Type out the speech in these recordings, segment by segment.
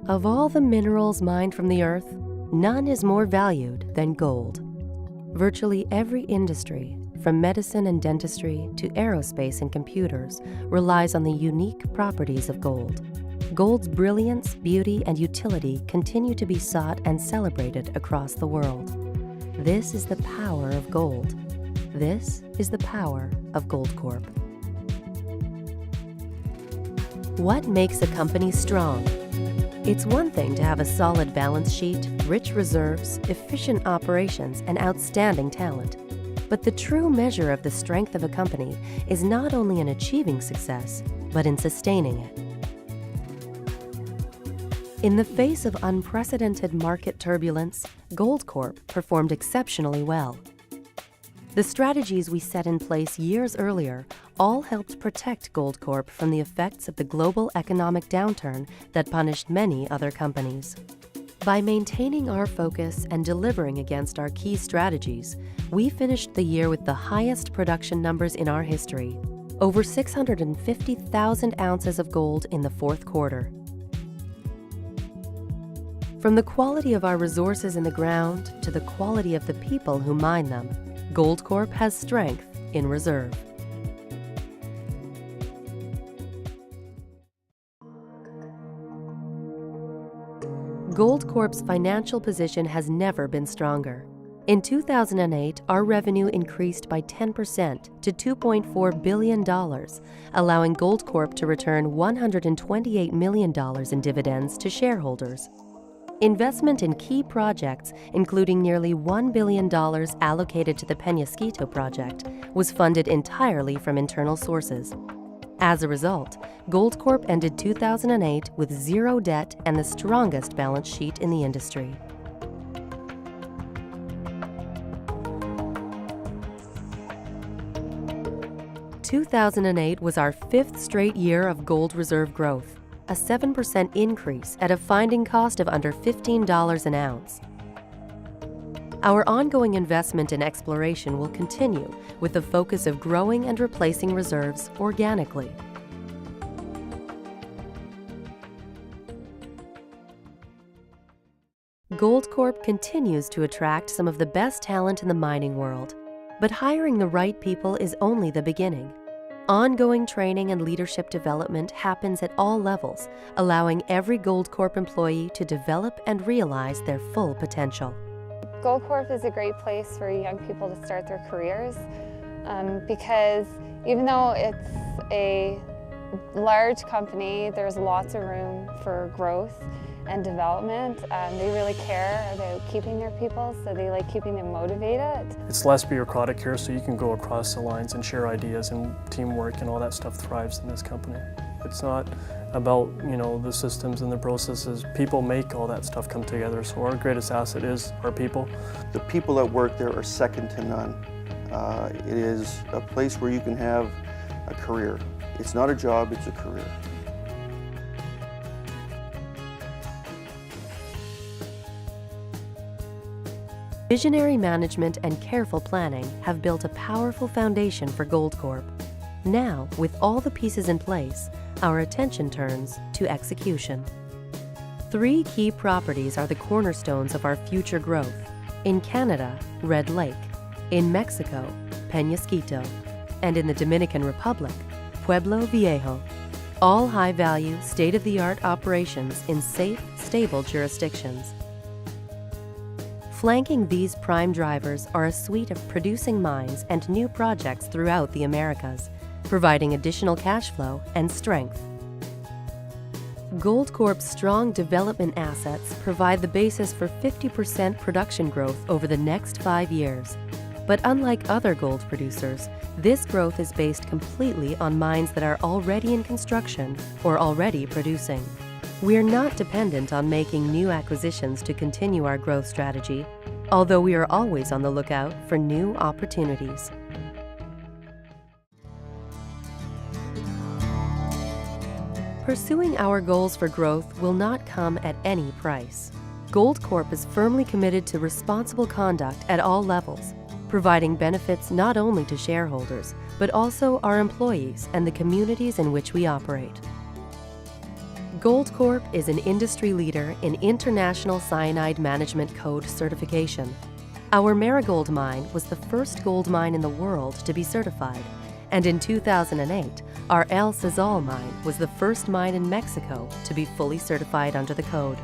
Of all the minerals mined from the earth, none is more valued than gold. Virtually every industry, from medicine and dentistry to aerospace and computers, relies on the unique properties of gold. Gold's brilliance, beauty, and utility continue to be sought and celebrated across the world. This is the power of gold. This is the power of Goldcorp. What makes a company strong? It's one thing to have a solid balance sheet, rich reserves, efficient operations, and outstanding talent. But the true measure of the strength of a company is not only in achieving success, but in sustaining it. In the face of unprecedented market turbulence, Goldcorp performed exceptionally well. The strategies we set in place years earlier all helped protect Goldcorp from the effects of the global economic downturn that punished many other companies. By maintaining our focus and delivering against our key strategies, we finished the year with the highest production numbers in our history, over 650,000 ounces of gold in the fourth quarter. From the quality of our resources in the ground to the quality of the people who mine them, Goldcorp has strength in reserve. Goldcorp's financial position has never been stronger. In 2008, our revenue increased by 10% to $2.4 billion, allowing Goldcorp to return $128 million in dividends to shareholders. Investment in key projects, including nearly $1 billion allocated to the Peñasquito project, was funded entirely from internal sources. As a result, Goldcorp ended 2008 with zero debt and the strongest balance sheet in the industry. "2008 was our fifth straight year of gold reserve growth, a 7% increase at a finding cost of under $15 an ounce. Our ongoing investment in exploration will continue with the focus of growing and replacing reserves organically. Goldcorp continues to attract some of the best talent in the mining world, but hiring the right people is only the beginning. Ongoing training and leadership development happens at all levels, allowing every Goldcorp employee to develop and realize their full potential. Goldcorp is a great place for young people to start their careers because even though it's a large company, there's lots of room for growth and development. They really care about keeping their people, so they like keeping them motivated. It's less bureaucratic here, so you can go across the lines and share ideas, and teamwork and all that stuff thrives in this company. It's not about, the systems and the processes. People make all that stuff come together, so our greatest asset is our people. The people that work there are second to none. It is a place where you can have a career. It's not a job, it's a career. Visionary management and careful planning have built a powerful foundation for Goldcorp. Now, with all the pieces in place, our attention turns to execution. 3 key properties are the cornerstones of our future growth. In Canada, Red Lake; in Mexico, Peñasquito; and in the Dominican Republic, Pueblo Viejo. All high-value, state-of-the-art operations in safe, stable jurisdictions. Flanking these prime drivers are a suite of producing mines and new projects throughout the Americas, providing additional cash flow and strength. Goldcorp's strong development assets provide the basis for 50% production growth over the next 5 years. But unlike other gold producers, this growth is based completely on mines that are already in construction or already producing. We are not dependent on making new acquisitions to continue our growth strategy, although we are always on the lookout for new opportunities. Pursuing our goals for growth will not come at any price. Goldcorp is firmly committed to responsible conduct at all levels, providing benefits not only to shareholders, but also our employees and the communities in which we operate. Goldcorp is an industry leader in International Cyanide Management Code certification. Our Marigold mine was the first gold mine in the world to be certified, and in 2008, our El Sazal mine was the first mine in Mexico to be fully certified under the code.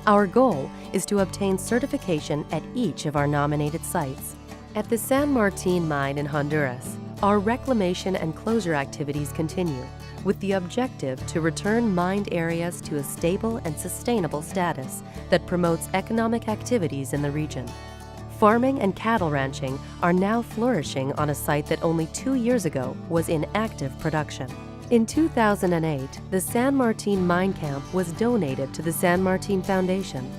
Our goal is to obtain certification at each of our nominated sites. At the San Martin mine in Honduras, our reclamation and closure activities continue, with the objective to return mined areas to a stable and sustainable status that promotes economic activities in the region. Farming and cattle ranching are now flourishing on a site that only 2 years ago was in active production. In 2008, the San Martin mine camp was donated to the San Martin Foundation.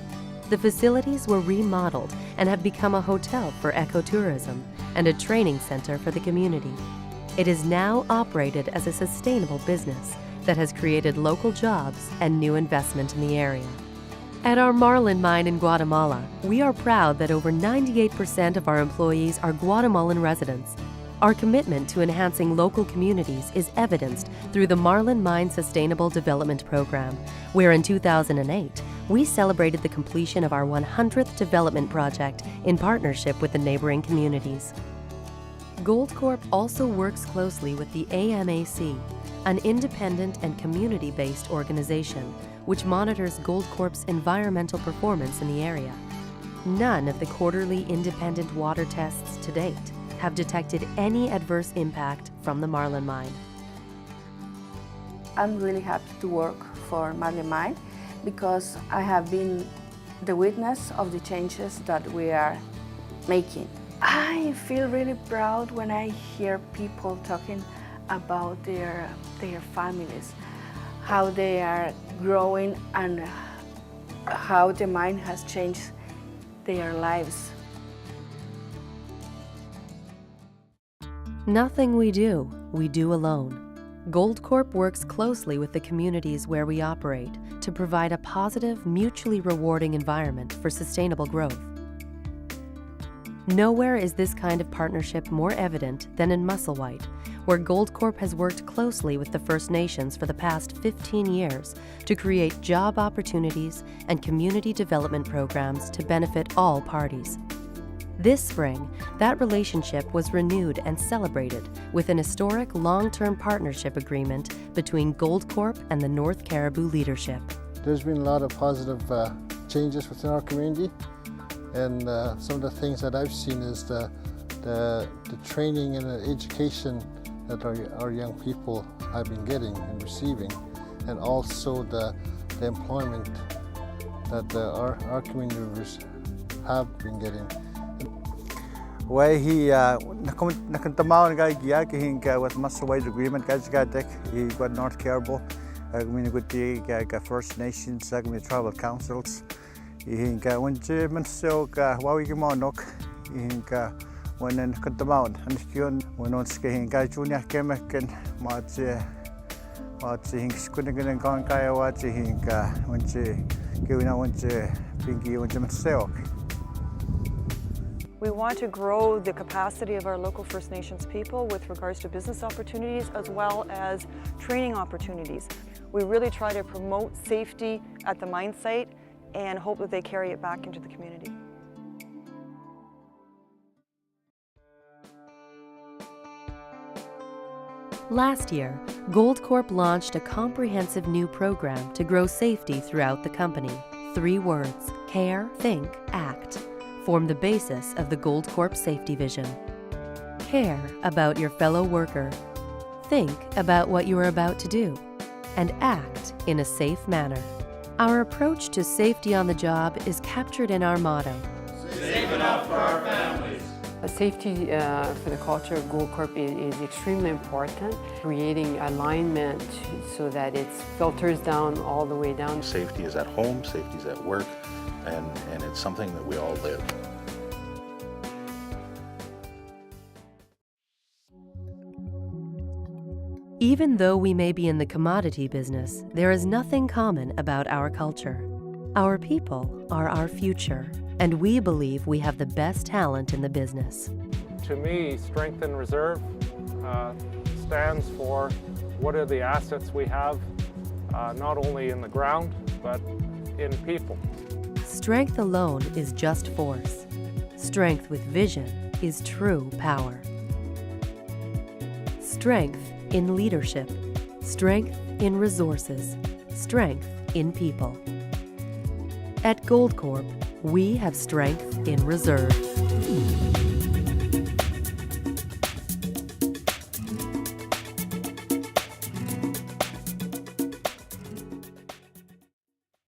The facilities were remodeled and have become a hotel for ecotourism and a training center for the community. It is now operated as a sustainable business that has created local jobs and new investment in the area. At our Marlin mine in Guatemala, we are proud that over 98% of our employees are Guatemalan residents. Our commitment to enhancing local communities is evidenced through the Marlin Mine Sustainable Development Program, where in 2008, we celebrated the completion of our 100th development project in partnership with the neighboring communities. Goldcorp also works closely with the AMAC, an independent and community-based organization which monitors Goldcorp's environmental performance in the area. None of the quarterly independent water tests to date have detected any adverse impact from the Marlin mine. I'm really happy to work for Marlin Mine because I have been the witness of the changes that we are making. I feel really proud when I hear people talking about their families, how they are growing and how the mine has changed their lives. Nothing we do alone. Goldcorp works closely with the communities where we operate to provide a positive, mutually rewarding environment for sustainable growth. Nowhere is this kind of partnership more evident than in Musselwhite, where Goldcorp has worked closely with the First Nations for the past 15 years to create job opportunities and community development programs to benefit all parties. This spring, that relationship was renewed and celebrated with an historic long-term partnership agreement between Goldcorp and the North Caribou leadership. There's been a lot of positive changes within our community, and some of the things that I've seen is the training and the education that our young people have been getting and receiving, and also the employment that our community members have been getting. Way he nakantamaw nga giya kihin ka with Musselwhite agreement guys got deck he got North Caribou with the First Nations tribal councils he ka when man so ka wawi ki monok he ka when nakantamaw and yun when on skiing ka junior kemekin mat hing skuningen kan kaya wat he ka when giving when pinky when man so. We want to grow the capacity of our local First Nations people with regards to business opportunities as well as training opportunities. We really try to promote safety at the mine site and hope that they carry it back into the community. Last year, Goldcorp launched a comprehensive new program to grow safety throughout the company. 3 words: care, think, act, form the basis of the Goldcorp safety vision. Care about your fellow worker. Think about what you are about to do. And act in a safe manner. Our approach to safety on the job is captured in our motto. Safe enough for our families. Safety for the culture of Goldcorp is extremely important, creating alignment so that it filters down all the way down. Safety is at home, safety is at work, and it's something that we all live. Even though we may be in the commodity business, there is nothing common about our culture. Our people are our future, and we believe we have the best talent in the business. To me, Strength and Reserve stands for what are the assets we have not only in the ground, but in people. Strength alone is just force. Strength with vision is true power. Strength in leadership. Strength in resources. Strength in people. At Goldcorp, we have strength in reserve.